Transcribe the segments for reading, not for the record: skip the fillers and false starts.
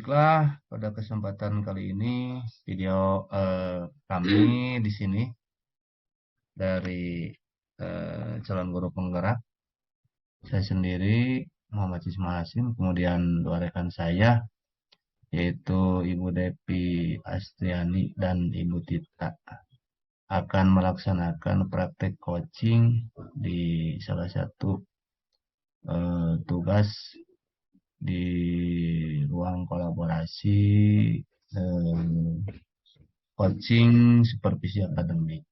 Baiklah, pada kesempatan kali ini video kami di sini dari calon guru penggerak. Saya sendiri Muhammad Ismail Hasim, kemudian dua rekan saya yaitu Ibu Depi Astriani dan Ibu Tita akan melaksanakan praktek coaching di salah satu tugas di ruang kolaborasi coaching supervisi akademik.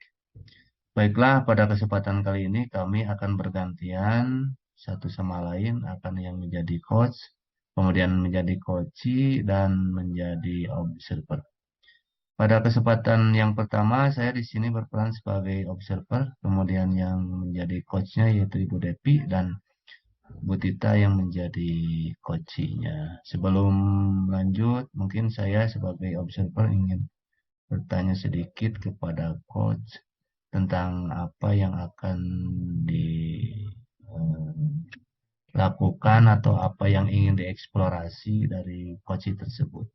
Baiklah, pada kesempatan kali ini kami akan bergantian satu sama lain akan yang menjadi coach, kemudian menjadi coachee, dan menjadi observer. Pada kesempatan yang pertama, saya di sini berperan sebagai observer, kemudian yang menjadi coachnya yaitu Ibu Depi dan Bu Tita yang menjadi coachee-nya. Sebelum lanjut, mungkin saya sebagai observer ingin bertanya sedikit kepada coach tentang apa yang akan dilakukan atau apa yang ingin dieksplorasi dari coaching tersebut.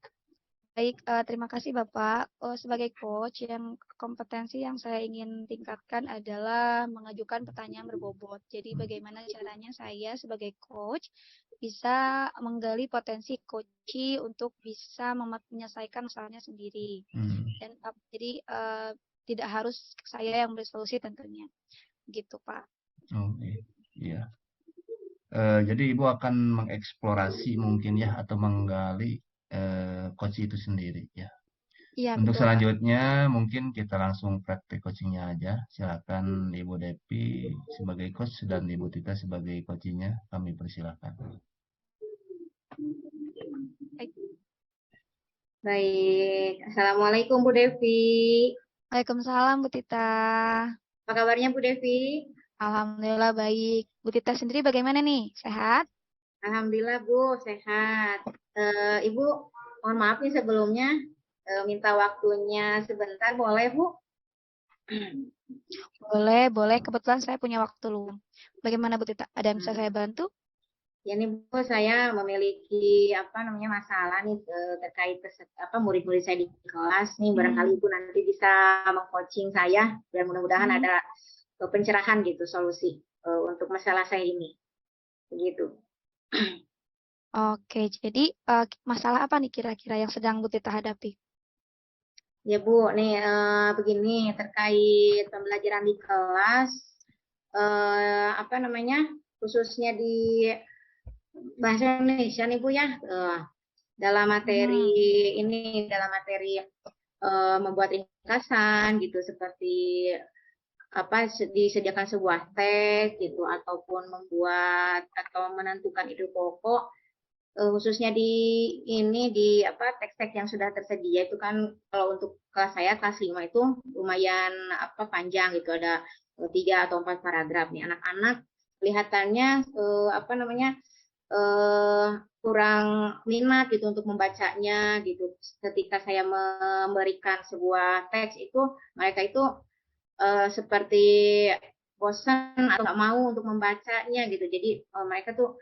Baik, terima kasih Bapak. Sebagai coach, yang kompetensi yang saya ingin tingkatkan adalah mengajukan pertanyaan berbobot. Jadi bagaimana caranya saya sebagai coach bisa menggali potensi coachee untuk bisa menyelesaikan masalahnya sendiri. Dan jadi tidak harus saya yang bersolusi tentunya. Gitu Pak. Oke, iya. Jadi Ibu akan mengeksplorasi mungkin ya atau menggali coach itu sendiri ya. Iya, Untuk betul Pak. selanjutnya mungkin kita langsung praktik coachingnya aja. Silakan Ibu Depi sebagai coach dan Ibu Tita sebagai coachingnya. Kami persilakan. Baik, Assalamualaikum Bu Devi. Waalaikumsalam Bu Tita. Apa kabarnya Bu Devi? Alhamdulillah baik. Bu Tita sendiri bagaimana nih? Sehat? Alhamdulillah Bu, sehat. Ibu, mohon maaf nih sebelumnya, minta waktunya sebentar, boleh Bu? Boleh. Kebetulan saya punya waktu luang. Bagaimana Bu Tita? Ada yang bisa saya bantu? Ya nih Bu, saya memiliki masalah nih terkait murid-murid saya di kelas nih. Barangkali Ibu nanti bisa meng-coaching saya, dan mudah-mudahan ada pencerahan gitu solusi untuk masalah saya ini. Begitu. Oke, jadi masalah apa nih kira-kira yang sedang Bu Tita hadapi? Ya Bu, nih begini terkait pembelajaran di kelas, khususnya di bahasa Indonesia nih Bu ya, dalam materi dalam materi membuat ringkasan gitu, seperti disediakan sebuah teks gitu, ataupun membuat atau menentukan ide pokok. Khususnya di teks-teks yang sudah tersedia itu kan, kalau untuk kelas saya kelas 5 itu lumayan panjang gitu, ada 3 atau 4 paragraf nih. Anak-anak kelihatannya kurang minat gitu untuk membacanya gitu. Ketika saya memberikan sebuah teks itu, mereka itu seperti bosan atau nggak mau untuk membacanya gitu. Jadi mereka tuh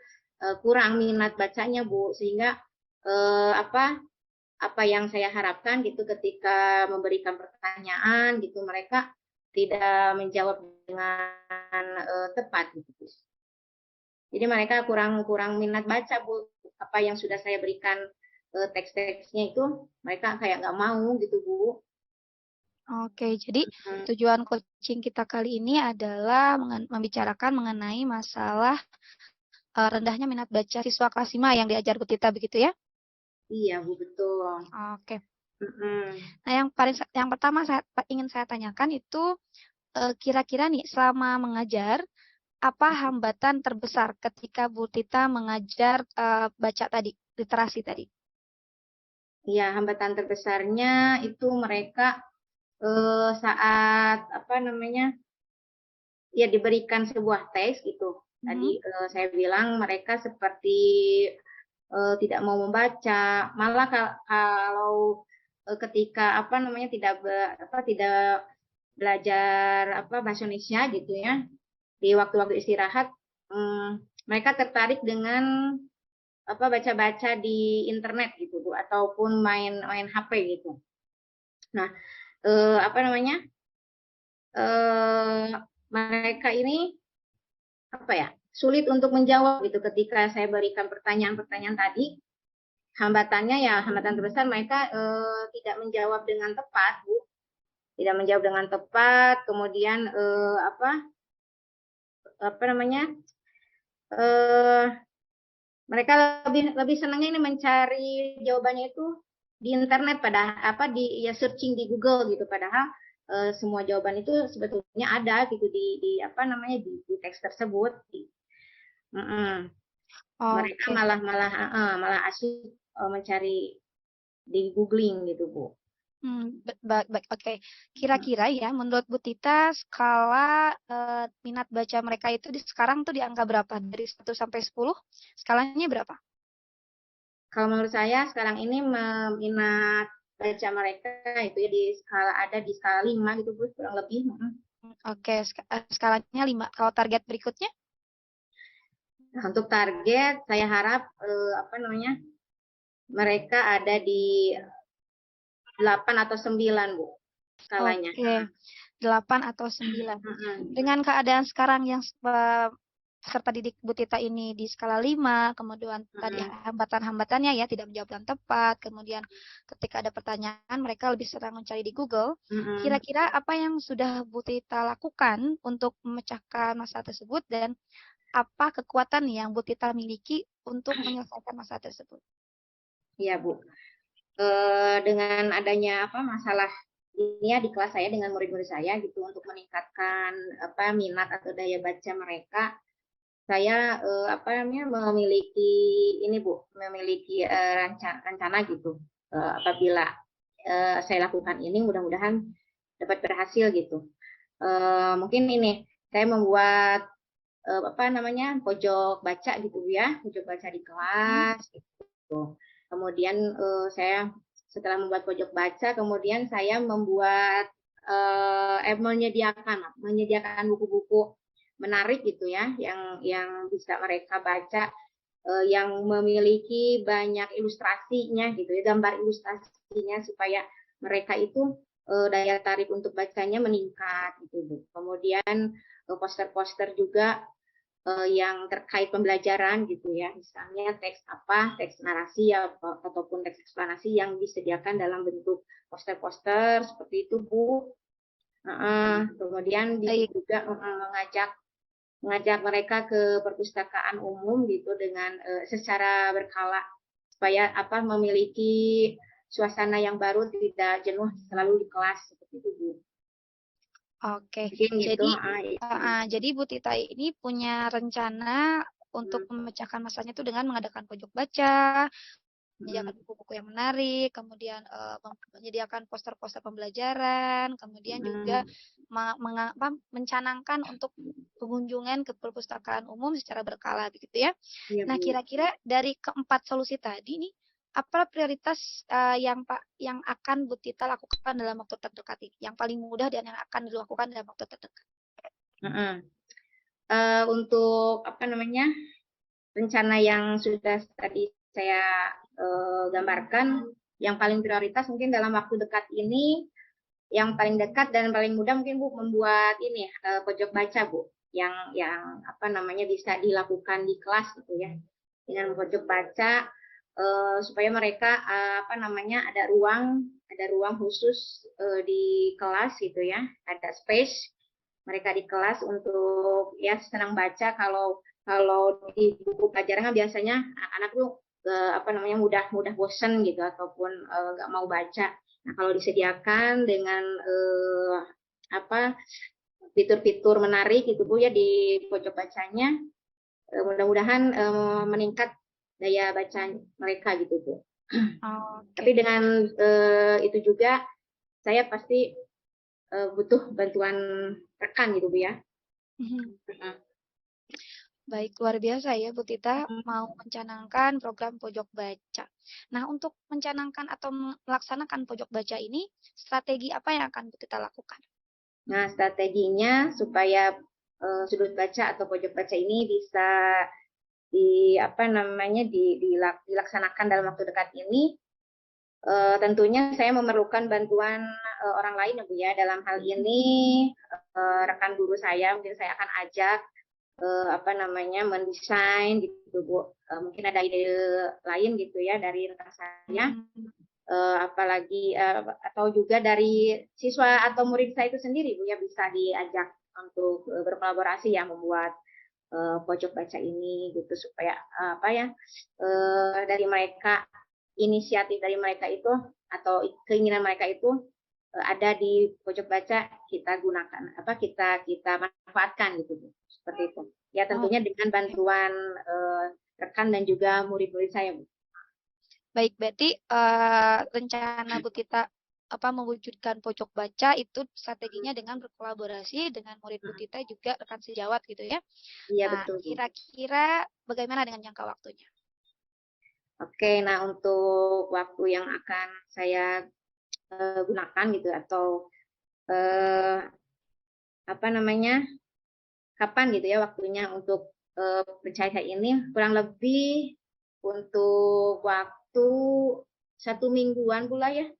kurang minat bacanya Bu, sehingga apa yang saya harapkan gitu ketika memberikan pertanyaan gitu, mereka tidak menjawab dengan tepat gitu. Jadi mereka kurang minat baca Bu. Apa yang sudah saya berikan teks-teksnya itu mereka kayak nggak mau gitu Bu. Oke, jadi tujuan coaching kita kali ini adalah membicarakan mengenai masalah rendahnya minat baca siswa kelas 5 yang diajar Bu Tita, begitu ya? Iya Bu, betul. Oke. Nah, yang pertama ingin saya tanyakan itu kira-kira nih selama mengajar apa hambatan terbesar ketika Bu Tita mengajar baca tadi, literasi tadi? Iya, hambatan terbesarnya itu mereka saat diberikan sebuah teks gitu. Tadi saya bilang mereka seperti tidak mau membaca, malah kalau ketika tidak belajar bahasa Indonesia gitu ya, di waktu-waktu istirahat mereka tertarik dengan baca-baca di internet gitu Bu, ataupun main HP gitu. Nah, apa namanya? Mereka ini apa ya? Sulit untuk menjawab gitu ketika saya berikan pertanyaan-pertanyaan tadi. Hambatannya ya hambatan terbesar mereka tidak menjawab dengan tepat, Bu. Tidak menjawab dengan tepat, kemudian apa namanya? Mereka lebih senangnya ini mencari jawabannya itu di internet, pada di ya searching di Google gitu, padahal semua jawaban itu sebetulnya ada gitu di apa namanya di teks tersebut. Mereka malah asyik mencari di googling gitu, Bu. Baik, oke. Kira-kira ya, menurut Bu Tita, skala minat baca mereka itu sekarang tuh di angka berapa? Dari 1 sampai 10, skalanya berapa? Kalau menurut saya sekarang ini minat baca mereka itu ya ada di skala 5 gitu, Bu, kurang lebih. Oke, skalanya 5. Kalau target berikutnya? Nah, untuk target saya harap apa namanya? Mereka ada di 8 atau 9, Bu, skalanya. Oke, 8 atau 9. Dengan keadaan sekarang yang peserta didik Bu Tita ini di skala 5, kemudian tadi hambatan-hambatannya ya tidak menjawab dengan tepat, kemudian ketika ada pertanyaan mereka lebih sering mencari di Google. Kira-kira apa yang sudah Bu Tita lakukan untuk memecahkan masalah tersebut dan apa kekuatan yang Bu Tita miliki untuk menyelesaikan masalah tersebut? Iya, Bu. Dengan adanya masalah ini ya di kelas saya dengan murid-murid saya gitu, untuk meningkatkan minat atau daya baca mereka, saya memiliki ini, Bu, memiliki rencana gitu. Apabila saya lakukan ini mudah-mudahan dapat berhasil gitu. Mungkin ini saya membuat pojok baca gitu ya, pojok baca di kelas gitu. Kemudian saya setelah membuat pojok baca, kemudian saya membuat menyediakan buku-buku menarik gitu ya, yang bisa mereka baca, yang memiliki banyak ilustrasinya gitu ya, gambar ilustrasinya, supaya mereka itu daya tarik untuk bacanya meningkat gitu, Bu. Kemudian poster-poster juga yang terkait pembelajaran gitu ya, misalnya teks narasi ataupun teks eksplanasi yang disediakan dalam bentuk poster-poster seperti itu, Bu. Kemudian juga mengajak mereka ke perpustakaan umum gitu dengan secara berkala, supaya memiliki suasana yang baru, tidak jenuh selalu di kelas seperti itu, Bu. Oke, gitu. Jadi Bu Tita ini punya rencana untuk memecahkan masalahnya itu dengan mengadakan pojok baca, menyediakan buku-buku yang menarik, kemudian menyediakan poster-poster pembelajaran, kemudian juga mencanangkan untuk pengunjungan ke perpustakaan umum secara berkala begitu ya. Nah, kira-kira dari keempat solusi tadi nih, apa prioritas yang akan Bu Tita lakukan dalam waktu terdekat ini? Yang paling mudah dan yang akan dilakukan dalam waktu terdekat? Untuk rencana yang sudah tadi saya gambarkan, yang paling prioritas mungkin dalam waktu dekat ini, yang paling dekat dan paling mudah mungkin, Bu, membuat ini pojok baca, Bu, yang bisa dilakukan di kelas gitu ya, dengan pojok baca. Supaya mereka ada ruang khusus di kelas gitu ya, ada space mereka di kelas untuk ya senang baca. Kalau di buku pelajaran biasanya anak-anak tuh mudah bosen gitu, ataupun nggak mau baca. Nah, kalau disediakan dengan fitur-fitur menarik gitu, Bu, ya di pojok bacanya, mudah-mudahan meningkat daya baca mereka gitu, Bu. Tapi dengan itu juga saya pasti butuh bantuan rekan gitu, Bu, ya. Baik, luar biasa ya Bu Tita mau mencanangkan program pojok baca. Nah, untuk mencanangkan atau melaksanakan pojok baca ini, strategi apa yang akan Bu Tita lakukan? Nah, strateginya supaya sudut baca atau pojok baca ini bisa dilaksanakan dalam waktu dekat ini, tentunya saya memerlukan bantuan orang lain ya Bu ya. Dalam hal ini rekan guru saya mungkin saya akan ajak mendesain gitu Bu. Mungkin ada ide lain gitu ya dari rekan saya. Apalagi atau juga dari siswa atau murid saya itu sendiri Bu ya, bisa diajak untuk berkolaborasi ya membuat pojok baca ini gitu, supaya dari mereka, inisiatif dari mereka itu atau keinginan mereka itu ada di pojok baca, kita gunakan kita manfaatkan gitu Bu. Seperti itu ya, tentunya dengan bantuan rekan dan juga murid-murid saya Bu. Baik, berarti rencana Bu Tita mewujudkan pojok baca itu strateginya dengan berkolaborasi dengan murid Bu Tita juga rekan sejawat gitu ya. Iya, Nah, betul. kira-kira bagaimana dengan jangka waktunya? Oke, nah untuk waktu yang akan saya gunakan gitu, atau kapan gitu ya waktunya untuk percaya ini, kurang lebih untuk waktu 1 mingguan pula ya.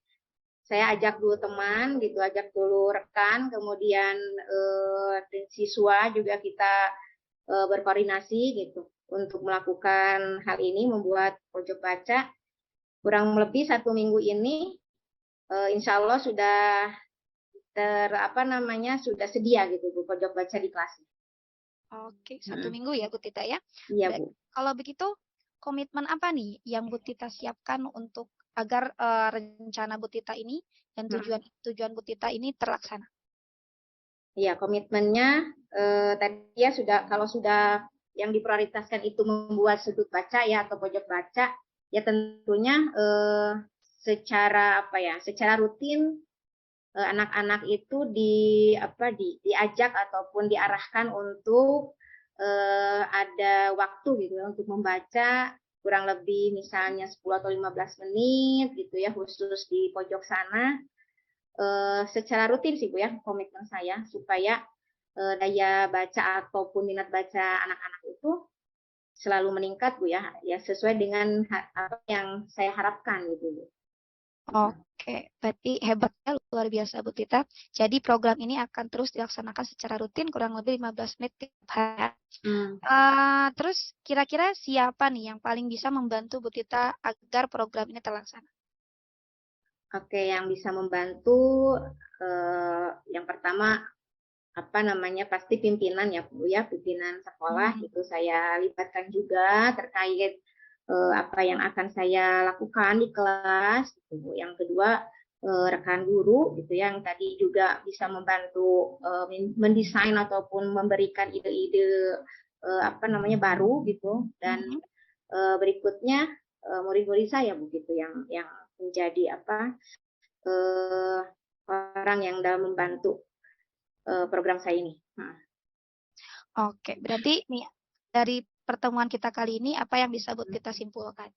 Saya ajak dulu teman gitu, ajak dulu rekan, kemudian siswa juga kita berkoordinasi gitu untuk melakukan hal ini, membuat pojok baca. Kurang lebih 1 minggu ini insya Allah sudah sudah sedia gitu Bu, pojok baca di kelas. Oke, 1 minggu ya Bu Tita ya. Iya Bu. Kalau begitu, komitmen apa nih yang Bu Tita siapkan untuk agar rencana Bu Tita ini dan tujuan Bu Tita ini terlaksana? Iya, komitmennya tadi ya kalau sudah yang diprioritaskan itu membuat sudut baca ya atau pojok baca, ya tentunya secara rutin anak-anak itu diajak ataupun diarahkan untuk ada waktu gitu ya, untuk membaca kurang lebih misalnya 10 atau 15 menit gitu ya, khusus di pojok sana. Secara rutin sih Bu ya, komitmen saya supaya daya baca ataupun minat baca anak-anak itu selalu meningkat Bu ya, sesuai dengan apa yang saya harapkan gitu Bu. Oke, berarti hebatnya luar biasa Bu Tita. Jadi program ini akan terus dilaksanakan secara rutin kurang lebih 15 menit tiap hari. Terus kira-kira siapa nih yang paling bisa membantu Bu Tita agar program ini terlaksana? Oke, yang bisa membantu yang pertama pasti pimpinan ya Bu ya, pimpinan sekolah itu saya libatkan juga terkait apa yang akan saya lakukan di kelas gitu Bu. Yang kedua rekan guru gitu yang tadi juga bisa membantu mendesain ataupun memberikan ide-ide baru gitu, dan berikutnya murid-murid saya begitu yang menjadi orang yang dalam membantu program saya ini. Oke, berarti nih dari pertemuan kita kali ini apa yang bisa Bu Tita simpulkan?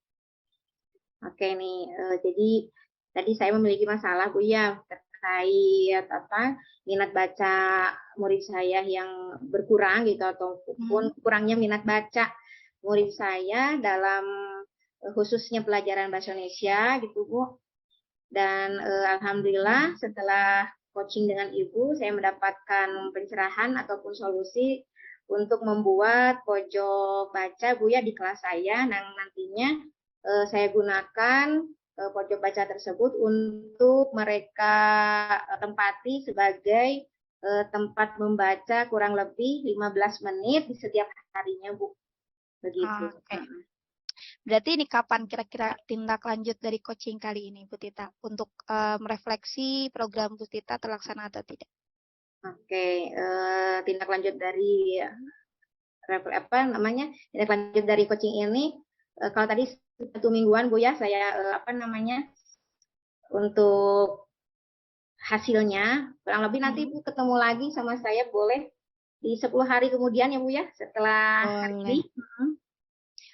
Oke nih, jadi tadi saya memiliki masalah Bu ya terkait minat baca murid saya yang berkurang gitu, ataupun kurangnya minat baca murid saya dalam khususnya pelajaran bahasa Indonesia gitu Bu. Dan alhamdulillah setelah coaching dengan Ibu, saya mendapatkan pencerahan ataupun solusi untuk membuat pojok baca Bu ya di kelas saya. Nah, nantinya saya gunakan pojok baca tersebut untuk mereka tempati sebagai tempat membaca kurang lebih 15 menit di setiap harinya Bu. Begitu. Berarti ini kapan kira-kira tindak lanjut dari coaching kali ini Bu Tita untuk merefleksi program Bu Tita terlaksana atau tidak? Oke, tindak lanjut dari tindak lanjut dari coaching ini, kalau tadi 1 mingguan Bu ya, saya untuk hasilnya kurang lebih nanti Bu ketemu lagi sama saya, boleh di 10 hari kemudian ya Bu ya, setelah hari ini.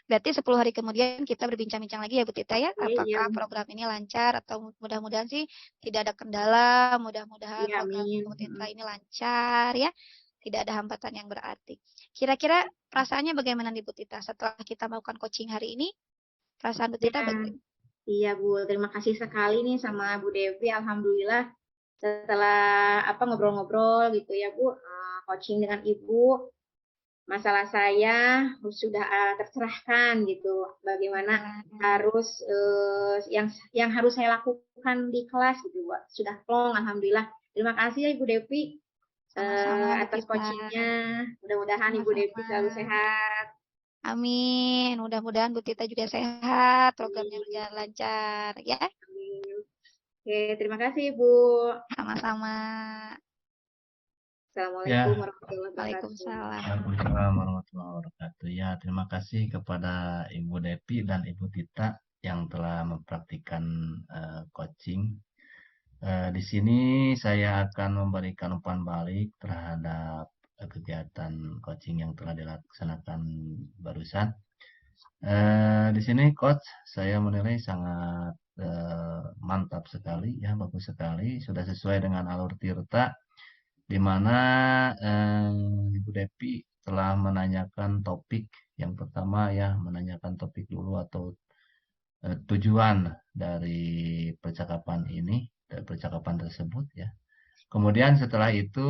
Berarti 10 hari kemudian kita berbincang-bincang lagi ya Bu Tita ya, apakah program ini lancar atau mudah-mudahan sih tidak ada kendala, mudah-mudahan program Bu Tita ini lancar ya, tidak ada hambatan yang berarti. Kira-kira perasaannya bagaimana nih Bu Tita setelah kita melakukan coaching hari ini? Perasaan Bu Tita bagaimana? Iya Bu, terima kasih sekali nih sama Bu Devi. Alhamdulillah setelah ngobrol-ngobrol gitu ya Bu, coaching dengan Ibu, masalah saya sudah tercerahkan gitu. Bagaimana harus yang harus saya lakukan di kelas gitu Bu. Sudah plong, alhamdulillah. Terima kasih ya Ibu Devi Sama-sama, Bu atas Tita. coachingnya. Mudah-mudahan Ibu Devi selalu Sama-sama. sehat. Amin. Mudah-mudahan Bu Tita juga sehat, programnya berjalan lancar ya. Amin. Oke, terima kasih Bu. Sama-sama. Assalamualaikum Ya, warahmatullahi wabarakatuh. Waalaikumsalam. Waalaikumsalam warahmatullahi wabarakatuh. Ya, terima kasih kepada Ibu Devi dan Ibu Tita yang telah mempraktikkan coaching. Di sini saya akan memberikan umpan balik terhadap kegiatan coaching yang telah dilaksanakan barusan. Di sini coach saya menilai sangat mantap sekali ya, bagus sekali, sudah sesuai dengan alur Tirta, di mana Ibu Devi telah menanyakan topik yang pertama ya, menanyakan topik dulu atau tujuan dari percakapan ini, dari percakapan tersebut ya. Kemudian setelah itu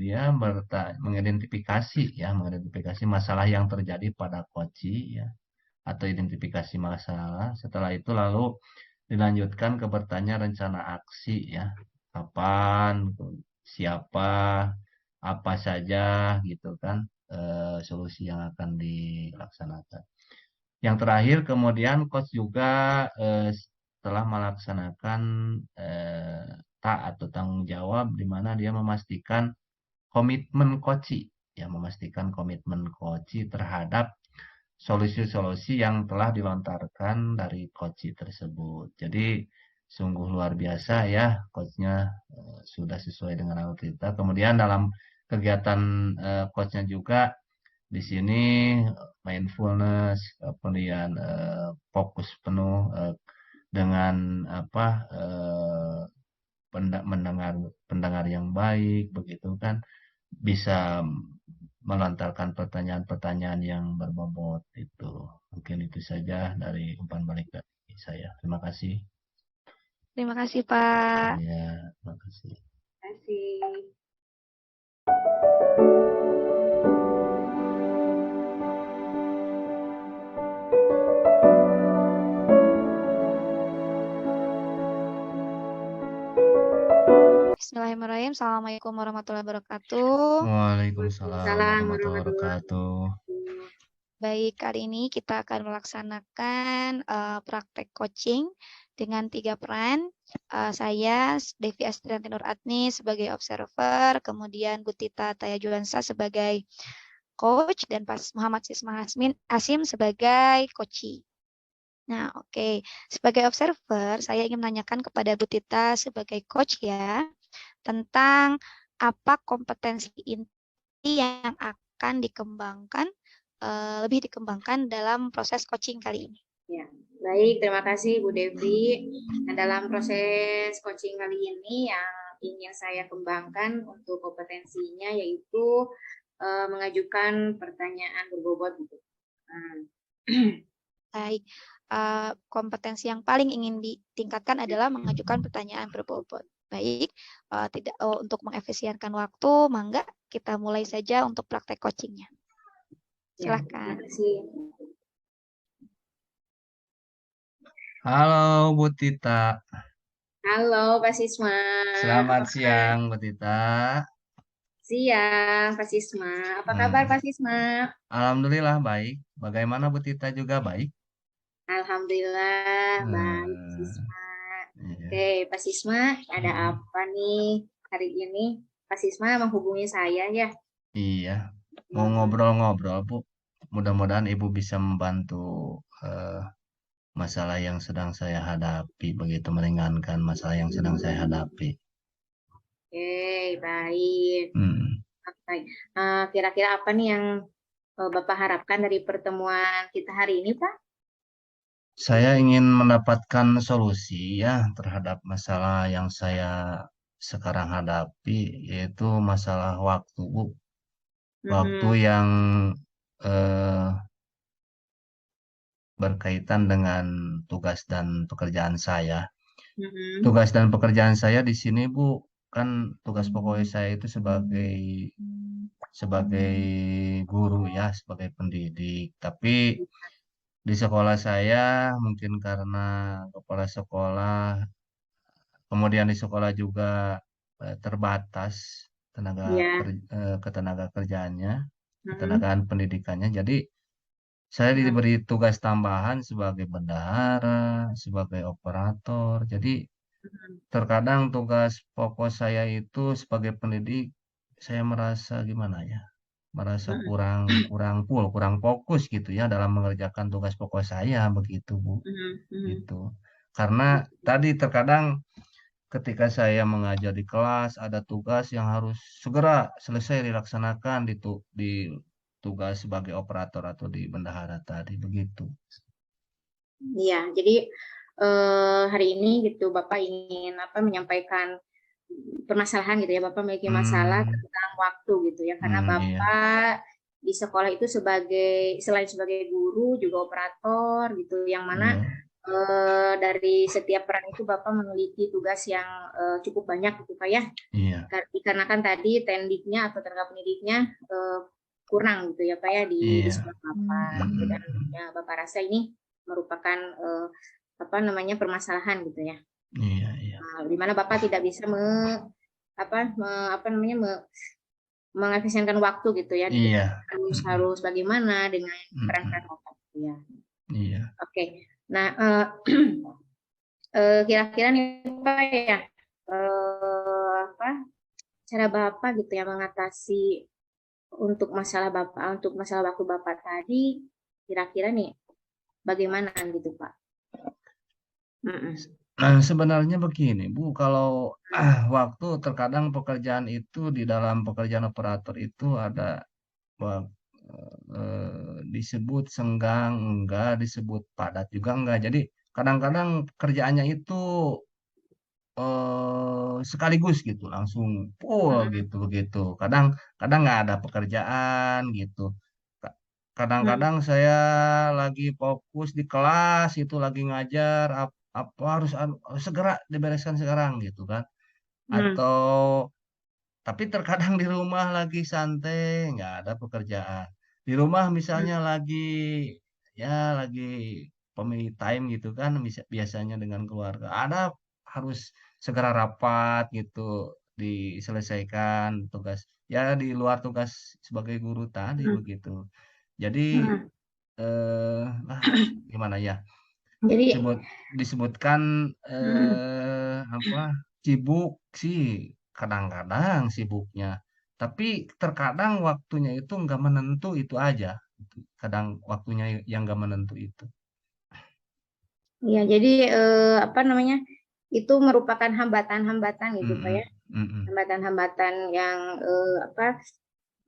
dia mengidentifikasi ya, mengidentifikasi masalah yang terjadi pada koci ya, atau identifikasi masalah. Setelah itu lalu dilanjutkan ke bertanya rencana aksi ya, kapan, siapa, apa saja gitu kan, solusi yang akan dilaksanakan. Yang terakhir kemudian coach juga telah melaksanakan tak atau tanggung jawab di mana dia memastikan komitmen koci ya, memastikan komitmen koci terhadap solusi-solusi yang telah dilontarkan dari koci tersebut. Jadi sungguh luar biasa ya, coachnya sudah sesuai dengan alur kita. Kemudian dalam kegiatan coachnya juga di sini mindfulness, kemudian fokus penuh dengan apa pendengar yang baik, begitu kan, bisa melontarkan pertanyaan-pertanyaan yang berbobot itu. Mungkin itu saja dari umpan balik dari saya. Terima kasih. Terima kasih, Pak. Ya, terima kasih. Terima kasih. Bismillahirrahmanirrahim. Assalamualaikum warahmatullahi wabarakatuh. Waalaikumsalam warahmatullahi wabarakatuh. Baik, kali ini kita akan melaksanakan praktek coaching dengan 3 peran. Saya, Devi Astrianti Nuratni sebagai observer, kemudian Bu Tita Tayajulansa sebagai coach, dan Pak Muhammad Sisma Hasim sebagai coachee. Nah, oke. Sebagai observer, saya ingin menanyakan kepada Bu Tita sebagai coach ya, tentang apa kompetensi inti yang akan dikembangkan, lebih dikembangkan dalam proses coaching kali ini. Ya, baik, terima kasih Bu Devi. Nah, dalam proses coaching kali ini yang ingin saya kembangkan untuk kompetensinya yaitu mengajukan pertanyaan berbobot gitu. Baik, kompetensi yang paling ingin ditingkatkan adalah mengajukan pertanyaan berbobot. Baik, tidak untuk mengefisienkan waktu, mangga kita mulai saja untuk praktek coachingnya. Silakan. Terima kasih. Halo Bu Tita. Halo Pak Sisma. Selamat siang Bu Tita. Siang Pak Sisma. Apa kabar Pak Sisma? Alhamdulillah baik. Bagaimana Bu Tita juga baik? Alhamdulillah baik Pak Sisma. Iya. Oke Pak Sisma, ada apa nih hari ini? Pak Sisma menghubungi saya ya? Iya, mau ngobrol-ngobrol Bu. Mudah-mudahan Ibu bisa membantu masalah yang sedang saya hadapi, begitu meringankan masalah yang sedang saya hadapi. Oke, baik. Baik. Kira-kira apa nih yang Bapak harapkan dari pertemuan kita hari ini, Pak? Saya ingin mendapatkan solusi ya terhadap masalah yang saya sekarang hadapi, yaitu masalah waktu, Bu. Waktu yang berkaitan dengan tugas dan pekerjaan saya. Mm-mm. Tugas dan pekerjaan saya di sini, Bu, kan tugas pokok saya itu sebagai sebagai guru ya, sebagai pendidik. Tapi di sekolah saya mungkin karena kepala sekolah, kemudian di sekolah juga terbatas Ya. ketenaga kerjaannya, Mm-mm. ketenagaan pendidikannya. Jadi saya Mm-mm. diberi tugas tambahan sebagai bendahara, sebagai operator. Jadi terkadang tugas pokok saya itu sebagai pendidik, saya merasa gimana ya? Merasa Mm-mm. kurang fokus gitu ya dalam mengerjakan tugas pokok saya begitu, Bu. Mm-mm. Mm-mm. Gitu. Karena tadi terkadang ketika saya mengajar di kelas ada tugas yang harus segera selesai dilaksanakan di tugas sebagai operator atau di bendahara tadi begitu. Iya, jadi hari ini gitu Bapak ingin menyampaikan permasalahan gitu ya, Bapak memiliki masalah Hmm, tentang waktu gitu ya, karena iya, Bapak di sekolah itu selain sebagai guru juga operator gitu, yang mana iya, dari setiap peran itu Bapak memiliki tugas yang cukup banyak gitu Pak ya, iya, dikarenakan tadi tendiknya atau tenaga pendidiknya kurang gitu ya Pak ya di iya. sekolah Bapak gitu. Dan Mm-mm. ya, Bapak rasa ini merupakan permasalahan gitu ya. Iya, iya. Nah, di mana Bapak tidak bisa mengefisienkan waktu gitu ya. Iya. Harus Mm-mm. harus bagaimana dengan peran-peran Mm-mm. Bapak gitu ya. Iya. Oke. Nah, kira-kira nih Pak ya, apa cara Bapak gitu ya mengatasi untuk masalah waktu Bapak tadi, kira-kira nih bagaimana gitu Pak? Mm-mm. Nah, sebenarnya begini, Bu, kalau waktu terkadang pekerjaan itu di dalam pekerjaan operator itu ada wak- disebut senggang, enggak, disebut padat juga enggak. Jadi kadang-kadang kerjaannya itu sekaligus gitu, langsung full Mm-mm. gitu begitu. Kadang kadang nggak ada pekerjaan gitu. Ka- Mm-mm. Kadang-kadang saya lagi fokus di kelas itu lagi ngajar apa harus segera dibereskan sekarang gitu kan. Mm-mm. Atau tapi terkadang di rumah lagi santai, nggak ada pekerjaan. Di rumah misalnya lagi family time gitu kan, biasanya dengan keluarga. Ada harus segera rapat gitu, diselesaikan tugas. Ya di luar tugas sebagai guru tadi Mm-mm. begitu. Jadi Mm-mm. eh, ah, gimana ya? Jadi, Sebut disebutkan mm, apa sibuk sih kadang-kadang sibuknya tapi terkadang waktunya itu nggak menentu itu aja. Kadang waktunya yang nggak menentu itu. ya jadi itu merupakan hambatan-hambatan gitu Pak ya, Mm-mm, mm-mm. hambatan-hambatan yang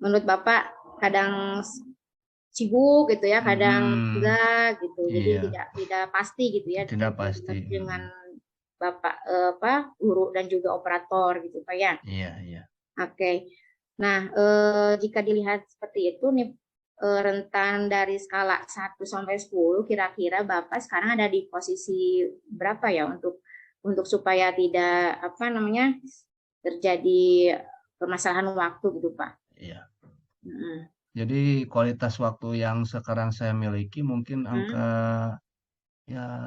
menurut Bapak kadang sibuk gitu ya, kadang Mm-mm. enggak gitu. Jadi Iya, tidak tidak pasti gitu ya tidak pasti. dengan Mm-mm. Bapak guru dan juga operator gitu Pak ya. Iya, iya. Oke. Nah, jika dilihat seperti itu nih rentan dari skala 1 sampai 10, kira-kira Bapak sekarang ada di posisi berapa ya untuk supaya tidak terjadi permasalahan waktu gitu Pak. Iya. Mm. Jadi kualitas waktu yang sekarang saya miliki mungkin Mm.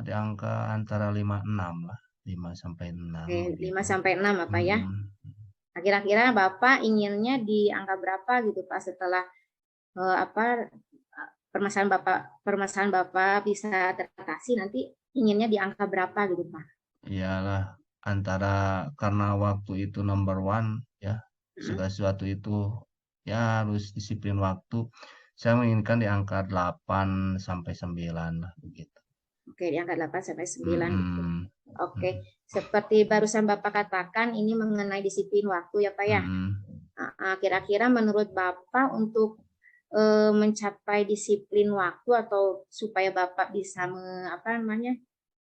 di angka antara 5-6 lah, 5 sampai 6 Oke, 5 begitu. sampai 6 apa ya? Mm-mm. Nah, kira-kira Bapak inginnya di angka berapa gitu Pak setelah eh, apa permasalahan Bapak bisa teratasi, nanti inginnya di angka berapa gitu Pak? Iyalah, antara karena waktu itu number one ya, Mm. segala sesuatu itu ya harus disiplin waktu. Saya menginginkan di angka 8 sampai 9 lah begitu. Oke, di angka 8 sampai 9 gitu. Mm-mm. Oke, Mm-mm. seperti barusan Bapak katakan ini mengenai disiplin waktu ya Pak ya. Mm-mm. Kira-kira menurut Bapak untuk mencapai disiplin waktu atau supaya Bapak bisa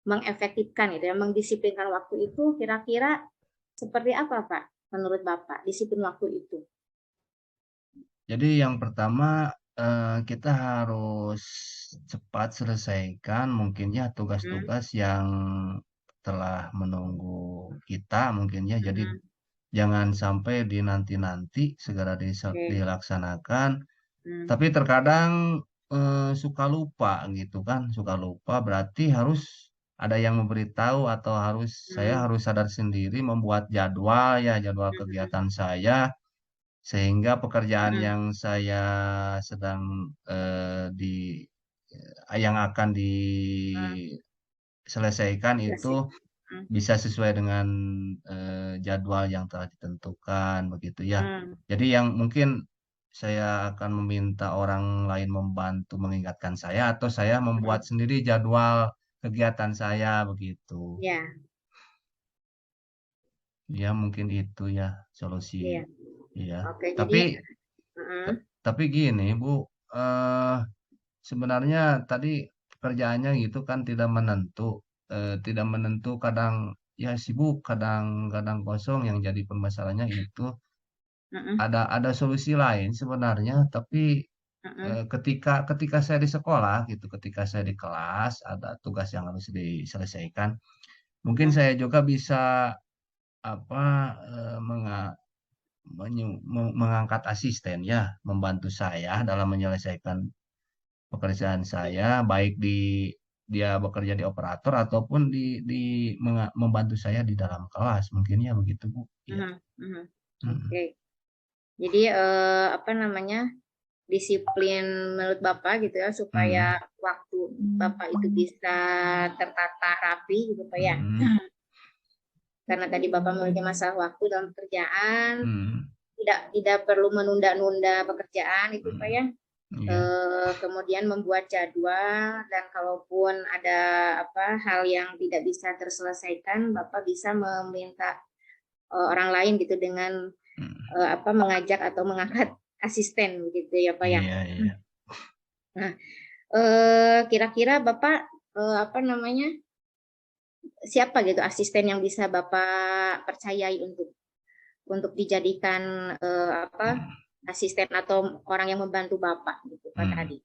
mengefektifkan gitu ya, mendisiplinkan waktu itu kira-kira seperti apa Pak menurut Bapak disiplin waktu itu? Jadi yang pertama kita harus cepat selesaikan mungkin ya Hmm, tugas-tugas yang telah menunggu kita mungkin ya. Jadi jangan sampai dinanti-nanti segera oke. dilaksanakan. Hmm, Tapi terkadang suka lupa gitu kan, suka lupa berarti harus ada yang memberitahu atau saya hmm, harus sadar sendiri membuat jadwal ya, jadwal hmm, kegiatan saya sehingga pekerjaan hmm, yang saya sedang yang akan hmm. diselesaikan Ya itu sih. Hmm, bisa sesuai dengan jadwal yang telah ditentukan begitu ya. hmm, Jadi yang mungkin saya akan meminta orang lain membantu mengingatkan saya atau saya membuat hmm. sendiri jadwal kegiatan saya begitu. Ya, Ya mungkin itu ya solusi iya. ya. Oke, jadi Tapi hmm, tapi gini Bu, eh sebenarnya tadi pekerjaannya gitu kan tidak menentu, tidak menentu kadang ya sibuk, kadang-kadang kosong yang jadi permasalahannya itu hmm, ada solusi lain sebenarnya, tapi hmm, ketika ketika saya di sekolah gitu, ketika saya di kelas ada tugas yang harus diselesaikan, mungkin hmm, saya juga bisa apa mengangkat asisten ya, membantu saya dalam menyelesaikan pekerjaan saya baik dia bekerja di operator ataupun membantu saya di dalam kelas mungkin ya begitu Bu ya. hmm, hmm. Mm. Oke. Jadi apa namanya, disiplin menurut Bapak gitu ya Mm. supaya waktu Bapak itu bisa tertata rapi gitu Pak ya. Mm. Karena tadi Bapak memiliki masalah waktu dalam pekerjaan, Mm. tidak perlu menunda-nunda pekerjaan itu Pak Mm. ya. Iya. Kemudian membuat jadwal dan kalaupun ada apa hal yang tidak bisa terselesaikan, Bapak bisa meminta orang lain gitu dengan Mm. apa mengajak atau mengangkat asisten gitu ya Pak ya. Iya, iya. Nah, kira-kira Bapak apa namanya siapa gitu asisten yang bisa Bapak percayai untuk dijadikan apa Mm. asisten atau orang yang membantu Bapak gitu Pak Mm. tadi.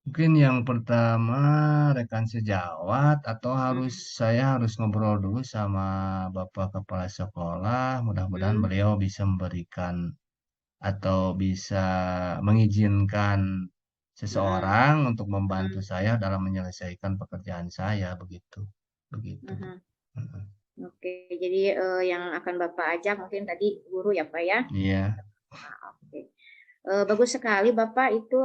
Mungkin yang pertama rekan sejawat atau Hmm, saya harus ngobrol dulu sama Bapak Kepala Sekolah. Mudah-mudahan hmm, beliau bisa memberikan atau bisa mengizinkan hmm, seseorang untuk membantu hmm, saya dalam menyelesaikan pekerjaan saya begitu. Begitu, Bu. hmm. Mm. Oke, jadi yang akan Bapak ajak mungkin tadi guru ya Pak ya. Iya. Oke. Bagus sekali Bapak itu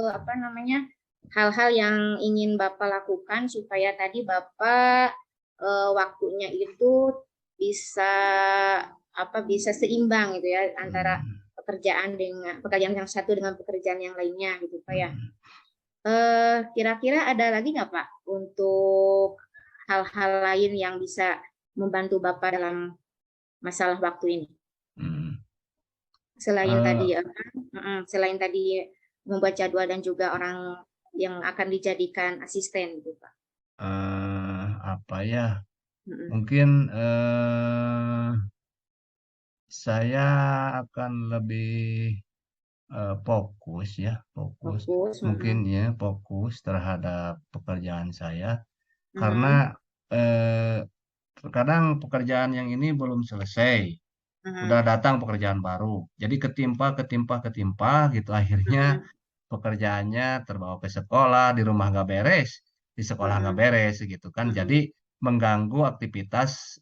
apa namanya hal-hal yang ingin Bapak lakukan supaya tadi Bapak waktunya itu bisa apa bisa seimbang gitu ya antara Mm. pekerjaan yang satu dengan pekerjaan yang lainnya gitu Pak ya. Mm. Kira-kira ada lagi nggak Pak untuk hal-hal lain yang bisa membantu Bapak dalam masalah waktu ini? Mm. Selain Eh, tadi apa? Selain tadi membuat jadwal dan juga orang yang akan dijadikan asisten gitu, Pak. apa ya? Mm-mm. Mungkin saya akan lebih fokus ya, fokus. Fokus. Mungkin ya fokus terhadap pekerjaan saya karena Mm-mm. eh, terkadang pekerjaan yang ini belum selesai, udah Mm-mm. datang pekerjaan baru. Jadi ketimpa, ketimpa, ketimpa gitu. Akhirnya Mm-mm. pekerjaannya terbawa ke sekolah, di rumah nggak beres, di sekolah nggak Mm-mm. beres gitu kan. Jadi Mm-mm. mengganggu aktivitas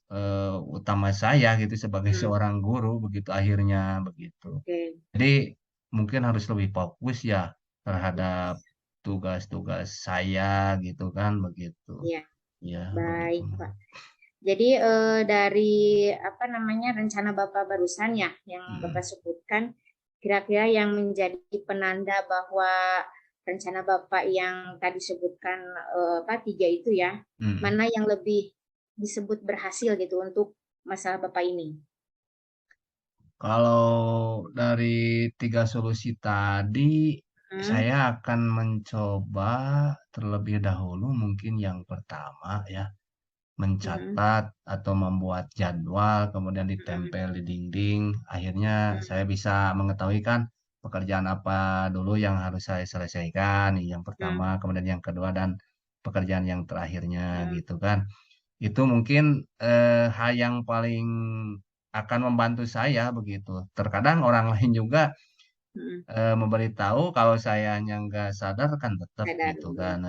utama saya gitu sebagai Mm. seorang guru begitu akhirnya begitu. Oke. Jadi mungkin harus lebih fokus ya terhadap Yes. tugas-tugas saya gitu kan begitu. Ya, Ya, begitu. baik, Pak. Jadi dari apa namanya rencana Bapak barusan ya yang Bapak Mm. sebutkan, kira-kira yang menjadi penanda bahwa rencana Bapak yang tadi sebutkan apa tiga itu ya, Mm. mana yang lebih disebut berhasil gitu untuk masalah Bapak ini? Kalau dari tiga solusi tadi, Hmm, saya akan mencoba terlebih dahulu mungkin yang pertama ya, hmm, mencatat atau membuat jadwal, kemudian hmm, ditempel di dinding. Akhirnya hmm, saya bisa mengetahui kan pekerjaan apa dulu yang harus saya selesaikan, yang pertama, kemudian yang kedua, dan pekerjaan yang terakhirnya gitu kan. Itu mungkin hal yang paling akan membantu saya begitu. Terkadang orang lain juga memberitahu kalau sayanya nggak sadar kan tetap Sadar, gitu iya, kan.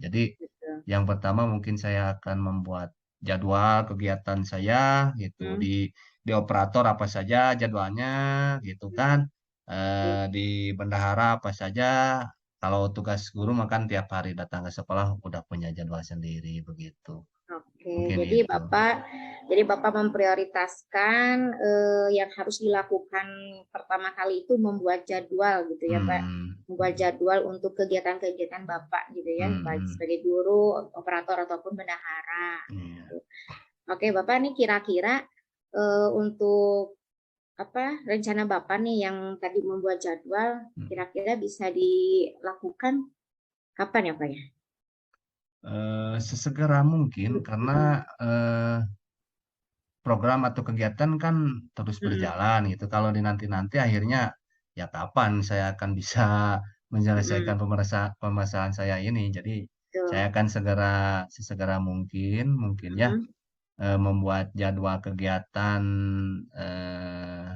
Jadi betul. yang pertama mungkin saya akan membuat jadwal kegiatan saya gitu Hmm, di operator apa saja jadwalnya gitu kan. iya. Di bendahara apa saja. Kalau tugas guru makan tiap hari datang ke sekolah udah punya jadwal sendiri begitu. Oke, Mungkin jadi itu. Bapak memprioritaskan yang harus dilakukan pertama kali itu membuat jadwal gitu ya, Pak. Hmm, Membuat jadwal untuk kegiatan-kegiatan Bapak gitu ya, hmm, baik hmm. sebagai guru, operator ataupun bendahara. Iya. Oke, Bapak nih kira-kira untuk apa rencana Bapak nih yang tadi membuat jadwal Hmm. kira-kira bisa dilakukan kapan ya, Pak ya? Sesegera mungkin karena program atau kegiatan kan terus berjalan gitu. Kalau dinanti-nanti akhirnya ya kapan saya akan bisa menyelesaikan permasalahan saya ini. Jadi saya Betul. akan sesegera mungkin ya membuat jadwal kegiatan eh,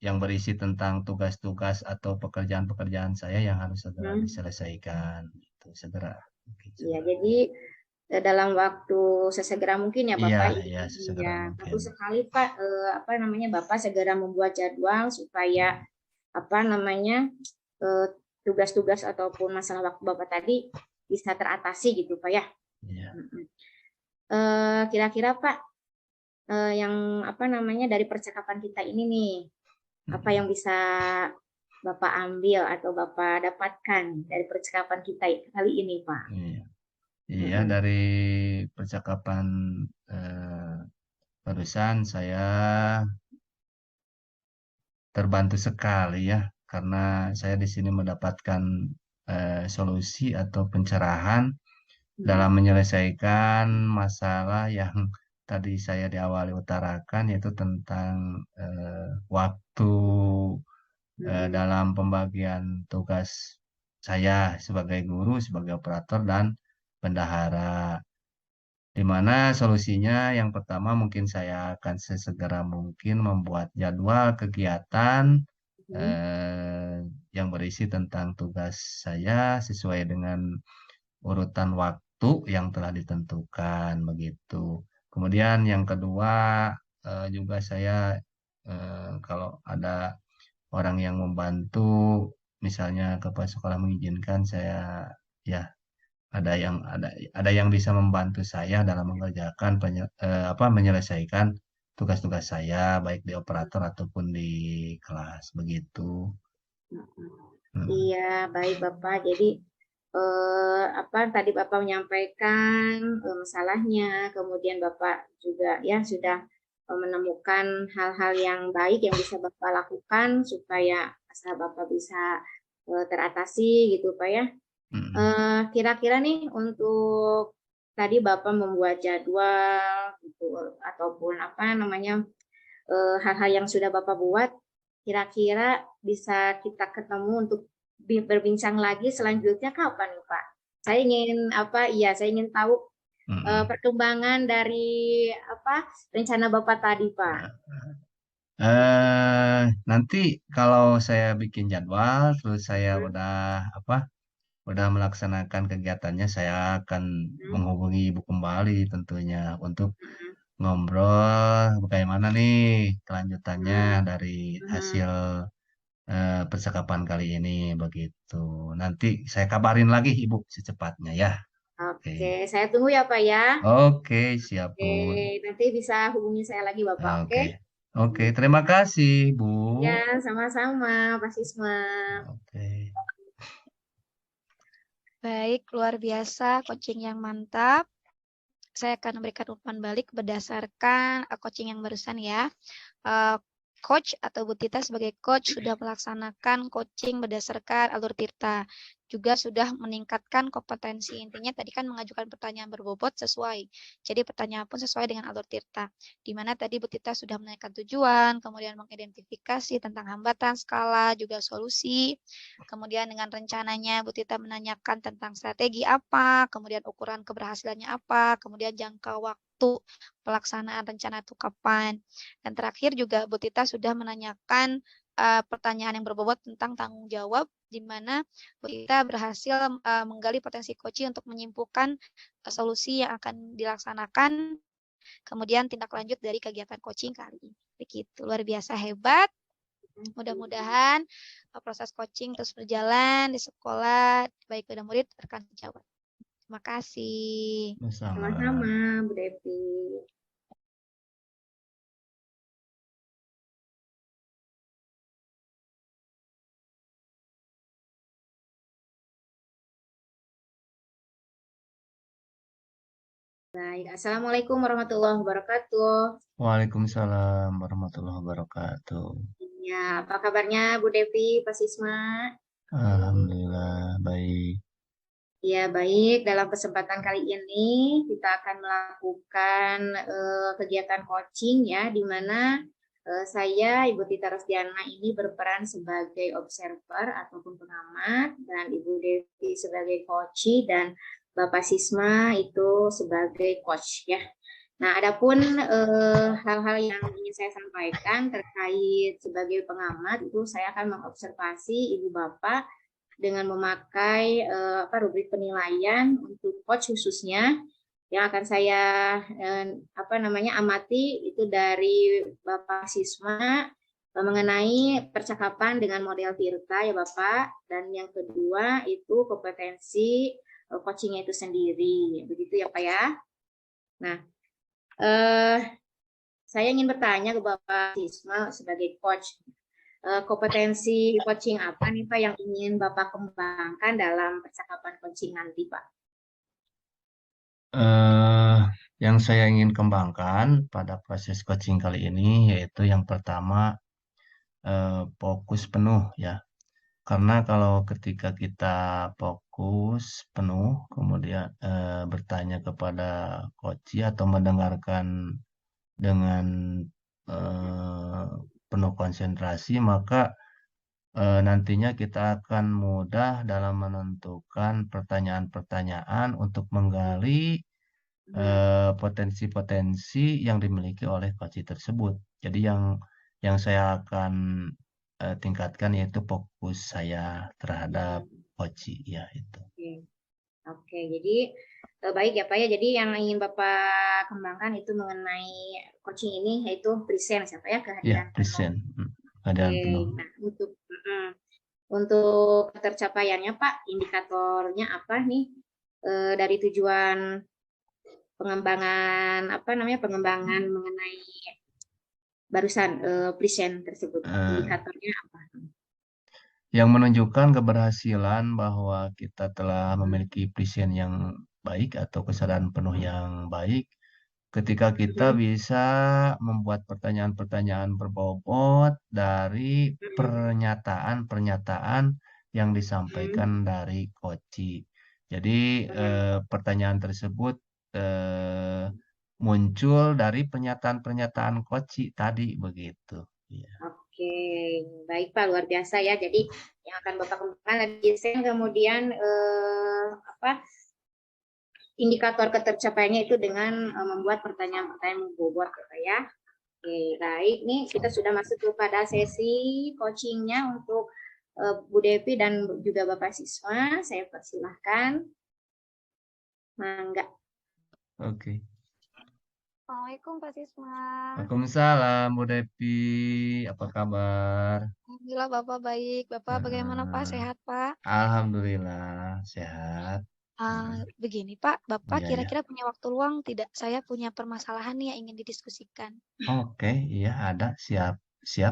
yang berisi tentang tugas-tugas atau pekerjaan-pekerjaan saya yang harus segera diselesaikan. Itu segera. Mungkin Iya, segera. jadi dalam waktu sesegera mungkin ya Iya, Bapak. iya, sesegera Ya, mungkin. satu sekali Pak, apa namanya Bapak segera membuat jadwal supaya apa namanya eh, tugas-tugas ataupun masalah waktu Bapak tadi bisa teratasi gitu Pak ya. Iya. Kira-kira Pak yang apa namanya dari percakapan kita ini nih, apa yang bisa Bapak ambil atau Bapak dapatkan dari percakapan kita kali ini Pak? Iya. Iya, dari percakapan barusan saya terbantu sekali ya, karena saya di sini mendapatkan solusi atau pencerahan dalam menyelesaikan masalah yang tadi saya di awal utarakan, yaitu tentang waktu dalam pembagian tugas saya sebagai guru, sebagai operator, dan bendahara. Di mana solusinya yang pertama mungkin saya akan sesegera mungkin membuat jadwal kegiatan eh, yang berisi tentang tugas saya sesuai dengan urutan waktu yang telah ditentukan begitu. Kemudian yang kedua juga saya kalau ada orang yang membantu, misalnya kepala sekolah mengizinkan saya ya ada yang bisa membantu saya dalam mengerjakan menyelesaikan tugas-tugas saya baik di operator ataupun di kelas begitu. Iya, baik Bapak. Jadi apa tadi Bapak menyampaikan masalahnya, kemudian Bapak juga ya sudah menemukan hal-hal yang baik yang bisa Bapak lakukan supaya masalah Bapak bisa teratasi gitu Pak ya. Kira-kira nih untuk tadi Bapak membuat jadwal gitu ataupun apa namanya hal-hal yang sudah Bapak buat, kira-kira bisa kita ketemu untuk berbincang lagi selanjutnya kapan nih Pak? Saya ingin apa? Iya, saya ingin tahu perkembangan dari apa rencana Bapak tadi Pak. Nanti kalau saya bikin jadwal terus saya udah melaksanakan kegiatannya, saya akan menghubungi Ibu kembali tentunya untuk ngobrol bagaimana nih kelanjutannya dari hasil percakapan kali ini begitu. Nanti saya kabarin lagi Ibu secepatnya ya. Oke. Oke, saya tunggu ya Pak ya. Oke, siap Bu. Oke, nanti bisa hubungi saya lagi Bapak, oke? Oke. Oke, terima kasih Bu. Ya, sama-sama Pak Sisma. Oke. Baik, luar biasa, coaching yang mantap. Saya akan memberikan umpan balik berdasarkan coaching yang barusan ya. Coach atau Bu Tita sebagai coach sudah melaksanakan coaching berdasarkan alur Tirta. juga sudah meningkatkan kompetensi. Intinya tadi kan mengajukan pertanyaan berbobot sesuai. Jadi pertanyaan pun sesuai dengan alur Tirta. Di mana tadi Bu Tita sudah menanyakan tujuan, kemudian mengidentifikasi tentang hambatan, skala, juga solusi. Kemudian dengan rencananya Bu Tita menanyakan tentang strategi apa, kemudian ukuran keberhasilannya apa, kemudian jangka waktu pelaksanaan rencana itu kapan. Dan terakhir juga Bu Tita sudah menanyakan pertanyaan yang berbobot tentang tanggung jawab, di mana Bu Tita berhasil menggali potensi Koci untuk menyimpulkan solusi yang akan dilaksanakan, kemudian tindak lanjut dari kegiatan coaching kali ini. Begitu, luar biasa hebat. Mudah-mudahan proses coaching terus berjalan di sekolah, baik pada murid, rekan sejawat. Terima kasih. Sama-sama, Bu Devi. Baik, Assalamualaikum warahmatullahi wabarakatuh. Waalaikumsalam warahmatullahi wabarakatuh. Ya, apa kabarnya Bu Devi, Pak Sisma? Alhamdulillah baik. Ya, baik. Dalam kesempatan kali ini kita akan melakukan kegiatan coaching ya, di mana saya, Ibu Tita Rosdiana ini berperan sebagai observer ataupun pengamat, dan Ibu Devi sebagai coach, dan Bapak Sisma itu sebagai coach ya. Nah, adapun hal-hal yang ingin saya sampaikan terkait sebagai pengamat, itu saya akan mengobservasi Ibu Bapak dengan memakai rubrik penilaian untuk coach khususnya yang akan saya amati itu dari Bapak Sisma mengenai percakapan dengan model Tirta ya Bapak, dan yang kedua itu kompetensi coachingnya itu sendiri, begitu ya Pak ya. Nah, saya ingin bertanya ke Bapak Sisma sebagai coach, kompetensi coaching apa nih Pak yang ingin Bapak kembangkan dalam percakapan coaching nanti Pak? Yang saya ingin kembangkan pada proses coaching kali ini yaitu yang pertama fokus penuh ya. Karena kalau ketika kita fokus penuh, kemudian bertanya kepada coach atau mendengarkan dengan penuh konsentrasi, maka nantinya kita akan mudah dalam menentukan pertanyaan-pertanyaan untuk menggali potensi-potensi yang dimiliki oleh coach tersebut. Jadi yang saya akan tingkatkan yaitu fokus saya terhadap coach ya itu. Oke, jadi baik ya Pak ya. Jadi yang ingin Bapak kembangkan itu mengenai coaching ini yaitu present siapa ya, kehadiran present. Kehadiran penuh. Nah, untuk tercapaiannya Pak, indikatornya apa nih dari tujuan pengembangan pengembangan mengenai barusan present tersebut, indikatornya apa? Yang menunjukkan keberhasilan bahwa kita telah memiliki present yang baik atau kesadaran penuh yang baik ketika kita bisa membuat pertanyaan-pertanyaan berbobot dari pernyataan-pernyataan yang disampaikan dari coach. Jadi pertanyaan tersebut muncul dari pernyataan-pernyataan coach tadi begitu. Ya. Oke, baik Pak, luar biasa ya. Jadi yang akan Bapak kembangkan desain, kemudian indikator ketercapaiannya itu dengan membuat pertanyaan-pertanyaan berbobot ya. Oke, baik. Nih kita sudah masuk kepada sesi coachingnya untuk Bu Devi dan juga Bapak Siswa. Saya persilahkan. Mangga. Oke. Assalamualaikum Pak Sisma. Waalaikumsalam Bu Devi, apa kabar? Alhamdulillah Bapak baik. Bapak bagaimana Pak? Sehat Pak? Alhamdulillah sehat. Begini Pak, Bapak kira-kira punya waktu luang tidak? Saya punya permasalahan nih yang ingin didiskusikan. Oke, iya ada, siap.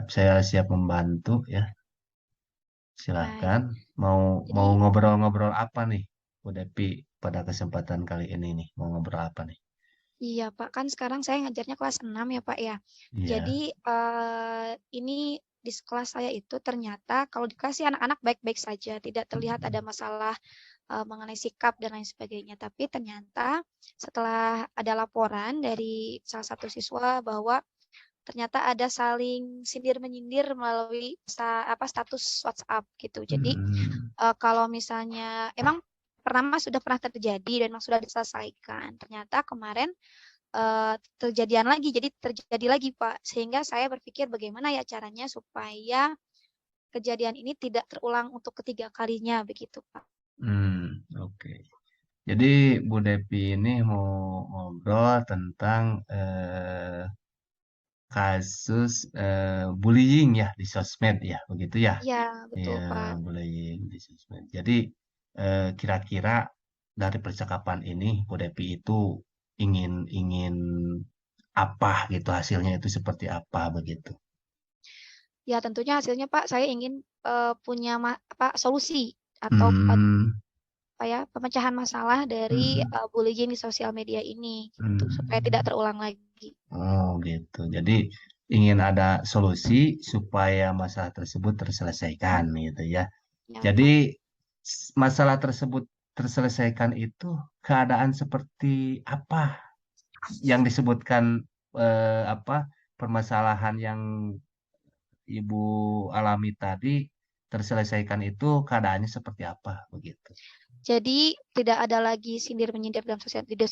Saya siap membantu ya. Silakan. Mau ngobrol-ngobrol apa nih Bu Devi pada kesempatan kali ini nih? Mau ngobrol apa nih? Iya Pak, kan sekarang saya ngajarnya kelas 6 ya Pak ya. Iya. Jadi ini di kelas saya itu ternyata kalau di kelas sih anak-anak baik-baik saja, tidak terlihat ada masalah mengenai sikap dan lain sebagainya. Tapi ternyata setelah ada laporan dari salah satu siswa bahwa ternyata ada saling sindir-menyindir melalui status WhatsApp gitu. Jadi kalau misalnya emang sudah pernah terjadi dan memang sudah diselesaikan. Ternyata kemarin terjadi lagi Pak. Sehingga saya berpikir bagaimana ya caranya supaya kejadian ini tidak terulang untuk ketiga kalinya begitu Pak. Oke. Jadi Bu Depi ini mau ngobrol tentang kasus bullying ya di sosmed ya, begitu ya? Iya, betul Ya, Pak. bullying di sosmed. Jadi kira-kira dari percakapan ini Bu Depi itu ingin ingin apa gitu, hasilnya itu seperti apa begitu? Ya tentunya hasilnya Pak, saya ingin punya solusi atau Hmm, pemecahan masalah dari hmm, bullying di sosial media ini gitu supaya tidak hmm. terulang lagi. Oh gitu. Jadi ingin ada solusi supaya masalah tersebut terselesaikan gitu ya. Ya Pak. Jadi masalah tersebut terselesaikan itu keadaan seperti apa yang disebutkan permasalahan yang Ibu alami tadi terselesaikan itu keadaannya seperti apa begitu. Jadi tidak ada lagi sindir-menyindir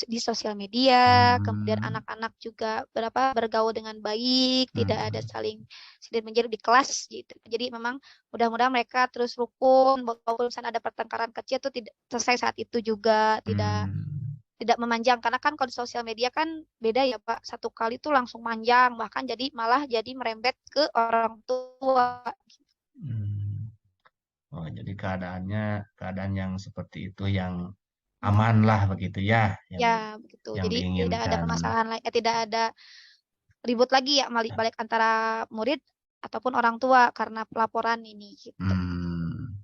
di sosial media, kemudian Hmm, anak-anak juga bergaul dengan baik, tidak ada hmm, saling sindir-menyindir di kelas gitu. Jadi memang mudah-mudahan mereka terus rukun, walaupun misalnya ada pertengkaran kecil itu tidak selesai saat itu juga, tidak hmm, tidak memanjang karena kan kalau di sosial media kan beda ya Pak, satu kali tuh langsung panjang bahkan malah jadi merembet ke orang tua. hmm. Oh, jadi keadaan yang seperti itu yang aman lah begitu ya, Ya begitu. yang Jadi tidak ada diinginkan. permasalahan lain, tidak ada ribut lagi ya balik antara murid ataupun orang tua karena pelaporan ini gitu. Hmm.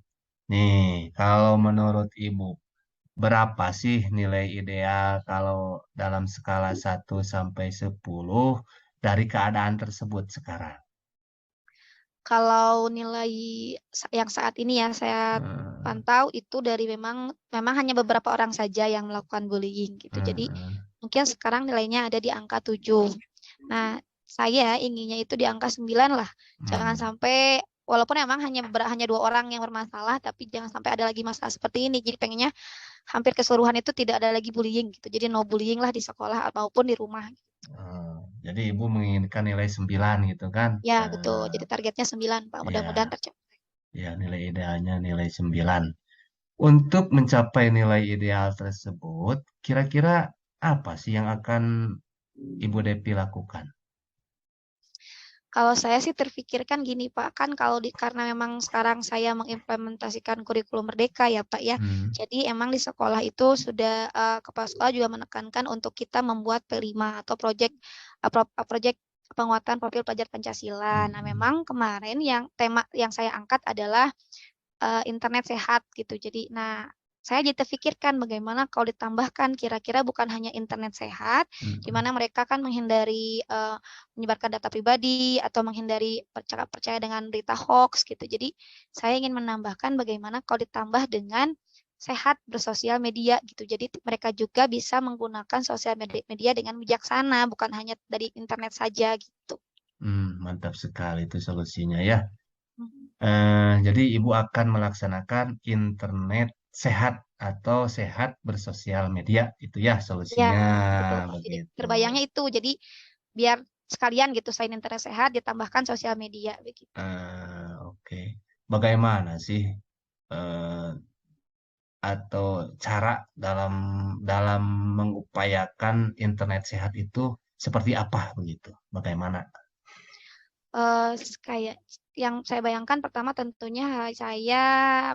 Nih, kalau menurut Ibu, berapa sih nilai ideal kalau dalam skala 1 sampai 10 dari keadaan tersebut sekarang? Kalau nilai yang saat ini ya saya Hmm, pantau itu dari memang hanya beberapa orang saja yang melakukan bullying gitu. Jadi hmm, mungkin sekarang nilainya ada di angka 7. Nah, saya inginnya itu di angka 9 lah. Jangan hmm, sampai walaupun emang hanya 2 orang yang bermasalah, tapi jangan sampai ada lagi masalah seperti ini. Jadi pengennya hampir keseluruhan itu tidak ada lagi bullying gitu. Jadi no bullying lah di sekolah maupun di rumah. hmm. Jadi Ibu menginginkan nilai 9 gitu kan? Ya, betul. Jadi targetnya 9, Pak. Mudah-mudahan Ya, tercapai. ya nilai idealnya nilai 9. Untuk mencapai nilai ideal tersebut, kira-kira apa sih yang akan Ibu Depi lakukan? Kalau saya sih terpikirkan gini, Pak, kan karena memang sekarang saya mengimplementasikan kurikulum merdeka ya, Pak ya. Hmm, Jadi emang di sekolah itu sudah kepala sekolah juga menekankan untuk kita membuat P5 atau proyek penguatan profil pelajar Pancasila. Nah, hmm, memang kemarin tema yang saya angkat adalah internet sehat gitu. Jadi, saya jadi terfikirkan bagaimana kalau ditambahkan kira-kira bukan hanya internet sehat, di hmm, mana mereka kan menghindari menyebarkan data pribadi atau menghindari percaya dengan berita hoax gitu. Jadi, saya ingin menambahkan bagaimana kalau ditambah dengan sehat bersosial media gitu. Jadi mereka juga bisa menggunakan sosial media dengan bijaksana, bukan hanya dari internet saja gitu. Mantap sekali itu solusinya ya. Mhm. Jadi Ibu akan melaksanakan internet sehat atau sehat bersosial media, itu ya Ya, solusinya betul Pak. Jadi begitu. terbayangnya itu. Jadi biar sekalian gitu selain internet sehat ditambahkan sosial media begitu. Oke. Bagaimana sih eh, atau cara dalam dalam mengupayakan internet sehat itu seperti apa begitu? Bagaimana? Kayak yang saya bayangkan pertama tentunya saya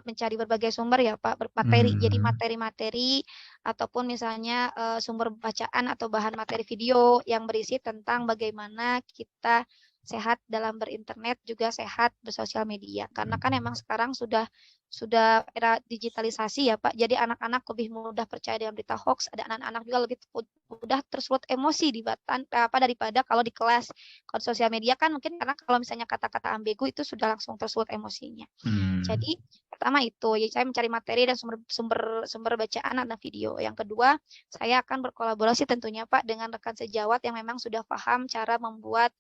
mencari berbagai sumber ya Pak, bermateri. Jadi Hmm, materi-materi ataupun misalnya sumber bacaan atau bahan materi video yang berisi tentang bagaimana kita sehat dalam berinternet, juga sehat bersosial media. Karena kan emang sekarang sudah era digitalisasi ya Pak. Jadi anak-anak lebih mudah percaya dengan berita hoax. Ada anak-anak juga lebih mudah tersulut emosi daripada kalau di kelas. Kalau di sosial media kan mungkin karena kalau misalnya kata-kata ambegu itu sudah langsung tersulut emosinya. Jadi pertama itu, ya saya mencari materi dan sumber bacaan dan video. Yang kedua, saya akan berkolaborasi tentunya Pak dengan rekan sejawat yang memang sudah paham cara membuat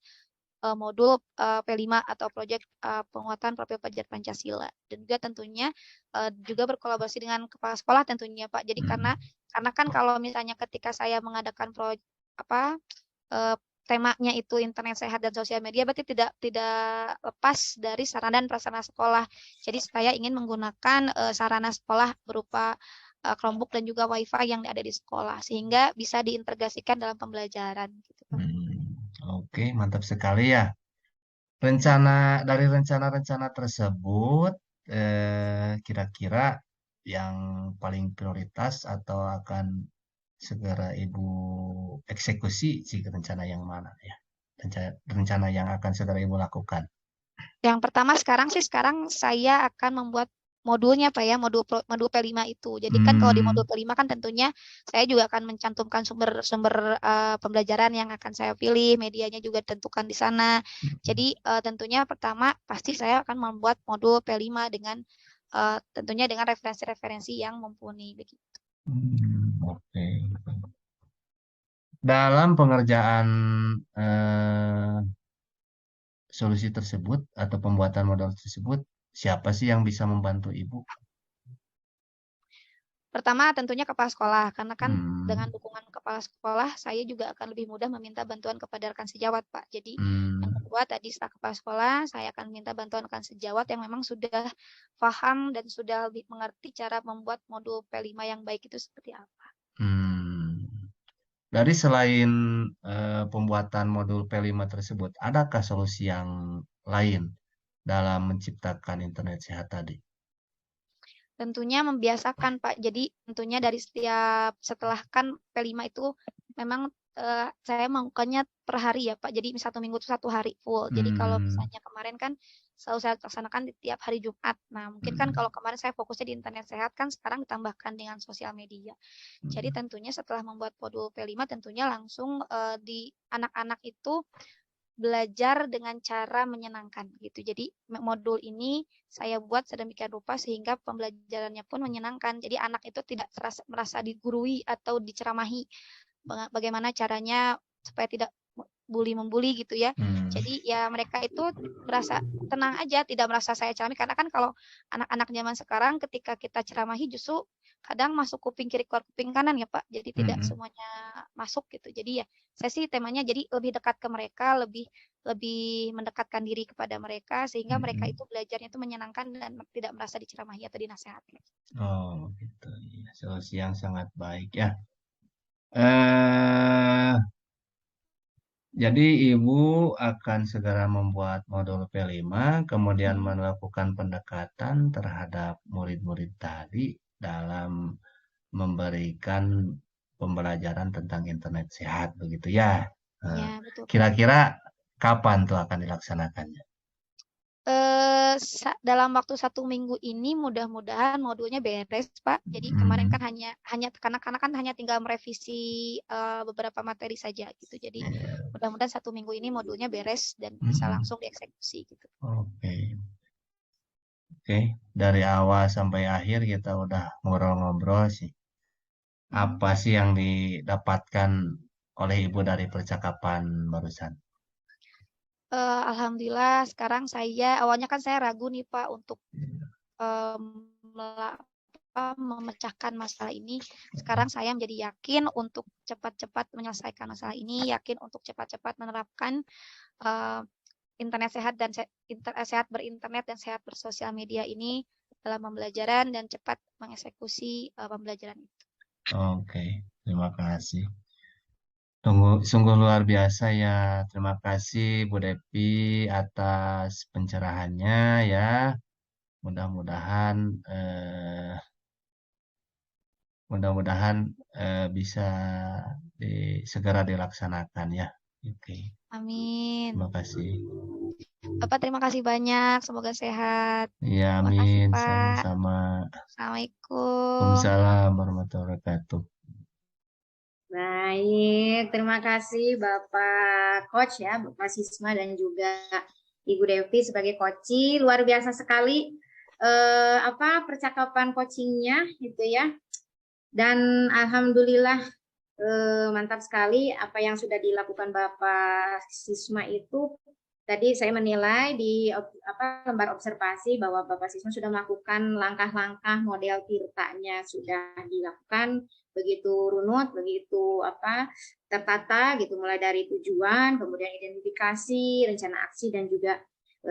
modul P5 atau proyek penguatan profil pelajar Pancasila, dan juga tentunya juga berkolaborasi dengan kepala sekolah tentunya Pak. Jadi karena kan kalau misalnya ketika saya mengadakan temanya itu internet sehat dan sosial media, berarti tidak lepas dari sarana dan prasarana sekolah. Jadi saya ingin menggunakan sarana sekolah berupa Chromebook dan juga WiFi yang ada di sekolah sehingga bisa diintegrasikan dalam pembelajaran gitu Pak. Oke, mantap sekali ya. Dari rencana-rencana tersebut, kira-kira yang paling prioritas atau akan segera Ibu eksekusi rencana yang mana ya? Rencana yang akan segera Ibu lakukan. Yang pertama sekarang saya akan membuat modulnya Pak ya, modul P5 itu. Jadi kan kalau di modul P5 kan tentunya saya juga akan mencantumkan sumber pembelajaran yang akan saya pilih, medianya juga tentukan di sana. Jadi tentunya pertama pasti saya akan membuat modul P5 dengan tentunya dengan referensi-referensi yang mumpuni begitu. Oke. Dalam pengerjaan solusi tersebut atau pembuatan modal tersebut, siapa sih yang bisa membantu Ibu? Pertama tentunya kepala sekolah, karena kan dengan dukungan kepala sekolah saya juga akan lebih mudah meminta bantuan kepada rekan sejawat Pak. Jadi yang kedua tadi setelah kepala sekolah saya akan minta bantuan rekan sejawat yang memang sudah paham dan sudah lebih mengerti cara membuat modul P5 yang baik itu seperti apa. Dari selain pembuatan modul P5 tersebut, adakah solusi yang lain dalam menciptakan internet sehat tadi? Tentunya membiasakan Pak. Jadi tentunya dari setelah kan P5 itu memang saya melakukannya per hari ya Pak. Jadi 1 minggu itu 1 hari full. Jadi kalau misalnya kemarin kan selalu saya laksanakan di tiap hari Jumat. Nah mungkin kan kalau kemarin saya fokusnya di internet sehat kan sekarang ditambahkan dengan sosial media. Jadi tentunya setelah membuat modul P5 tentunya langsung di anak-anak itu belajar dengan cara menyenangkan gitu. Jadi modul ini saya buat sedemikian rupa sehingga pembelajarannya pun menyenangkan. Jadi anak itu tidak merasa digurui atau diceramahi. Bagaimana caranya supaya tidak membuli gitu ya. Jadi ya mereka itu merasa tenang aja, tidak merasa saya ceramahi. Karena kan kalau anak-anak zaman sekarang ketika kita ceramahi justru kadang masuk kuping kiri keluar kuping kanan ya Pak. Jadi tidak semuanya masuk gitu. Jadi ya saya sih temanya jadi lebih dekat ke mereka, lebih mendekatkan diri kepada mereka sehingga mereka itu belajarnya itu menyenangkan dan tidak merasa diceramahi atau dinasehati. Oh, gitu. Ya, solusi yang sangat baik ya. Jadi Ibu akan segera membuat modul P5, kemudian melakukan pendekatan terhadap murid-murid tadi dalam memberikan pembelajaran tentang internet sehat, begitu ya. Ya, betul. Kira-kira kapan tuh akan dilaksanakannya? Dalam waktu 1 minggu ini mudah-mudahan modulnya beres Pak. Jadi kemarin kan hanya karena kan hanya tinggal merevisi beberapa materi saja gitu. Jadi mudah-mudahan 1 minggu ini modulnya beres dan bisa langsung dieksekusi gitu. Oke, dari awal sampai akhir kita udah ngobrol-ngobrol sih. Apa sih yang didapatkan oleh Ibu dari percakapan barusan? Alhamdulillah sekarang awalnya kan saya ragu nih Pak untuk memecahkan masalah ini. Sekarang saya menjadi yakin untuk cepat-cepat menyelesaikan masalah ini, yakin untuk cepat-cepat menerapkan internet sehat dan sehat berinternet dan sehat bersosial media ini dalam pembelajaran dan cepat mengeksekusi pembelajaran itu. Oke, terima kasih. Sungguh luar biasa ya. Terima kasih Bu Depi atas pencerahannya ya. Mudah-mudahan bisa segera dilaksanakan ya. Oke, Amin. terima kasih. Bapak terima kasih banyak. Semoga sehat. Ya, Terima kasih, amin. Pak. Sama-sama. Assalamualaikum. Waalaikumsalam warahmatullahi wabarakatuh. Baik, terima kasih Bapak Coach ya, Bapak Sisma dan juga Ibu Devi sebagai coach. Luar biasa sekali percakapan coachingnya gitu ya. Dan alhamdulillah mantap sekali apa yang sudah dilakukan Bapak Sisma itu. Tadi saya menilai di lembar observasi bahwa Bapak Sisma sudah melakukan langkah-langkah model tirtanya sudah dilakukan begitu runut, begitu tertata gitu, mulai dari tujuan, kemudian identifikasi, rencana aksi dan juga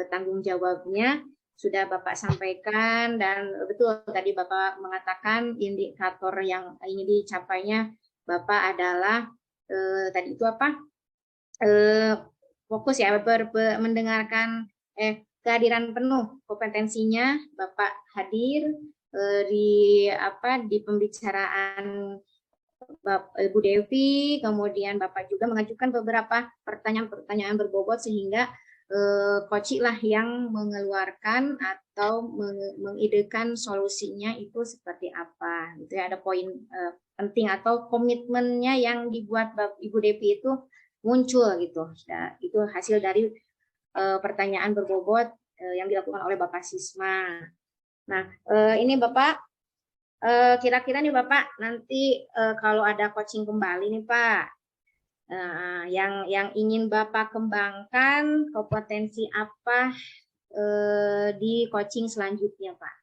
tanggung jawabnya sudah Bapak sampaikan. Dan betul tadi Bapak mengatakan indikator yang ingin dicapainya Bapak adalah tadi itu fokus ya, mendengarkan kehadiran penuh kompetensinya Bapak hadir di pembicaraan Ibu Devi, kemudian Bapak juga mengajukan beberapa pertanyaan-pertanyaan berbobot sehingga coach lah yang mengeluarkan atau mengidekan solusinya itu seperti apa gitu ya. Ada poin penting atau komitmennya yang dibuat Ibu Devi itu muncul gitu. Nah, itu hasil dari pertanyaan berbobot yang dilakukan oleh Bapak Sisma. Nah, ini Bapak kira-kira nih Bapak nanti kalau ada coaching kembali nih Pak, yang ingin Bapak kembangkan, kompetensi apa di coaching selanjutnya Pak?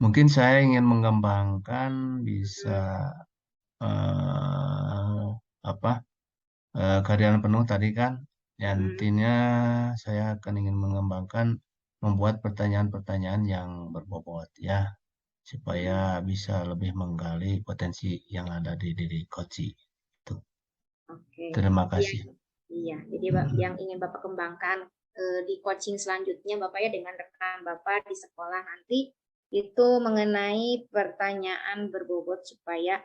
Mungkin saya ingin mengembangkan bisa kehadiran penuh tadi kan. Intinya saya akan ingin mengembangkan membuat pertanyaan-pertanyaan yang berbobot ya, supaya bisa lebih menggali potensi yang ada di diri coach itu. Oke. Terima kasih. Iya, jadi yang ingin Bapak kembangkan di coaching selanjutnya Bapak ya dengan rekan Bapak di sekolah nanti itu mengenai pertanyaan berbobot supaya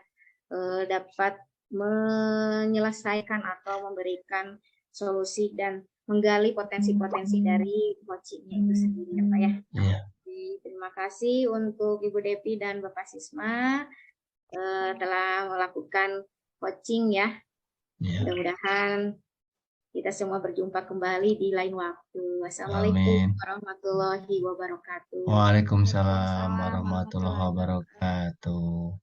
dapat menyelesaikan atau memberikan solusi dan menggali potensi-potensi dari coachingnya itu sendiri ya Pak ya. Iya. Terima kasih untuk Ibu Devi dan Bapak Sisma telah melakukan coaching ya. Mudah-mudahan kita semua berjumpa kembali di lain waktu. Wassalamualaikum warahmatullahi wabarakatuh. Waalaikumsalam warahmatullahi wabarakatuh.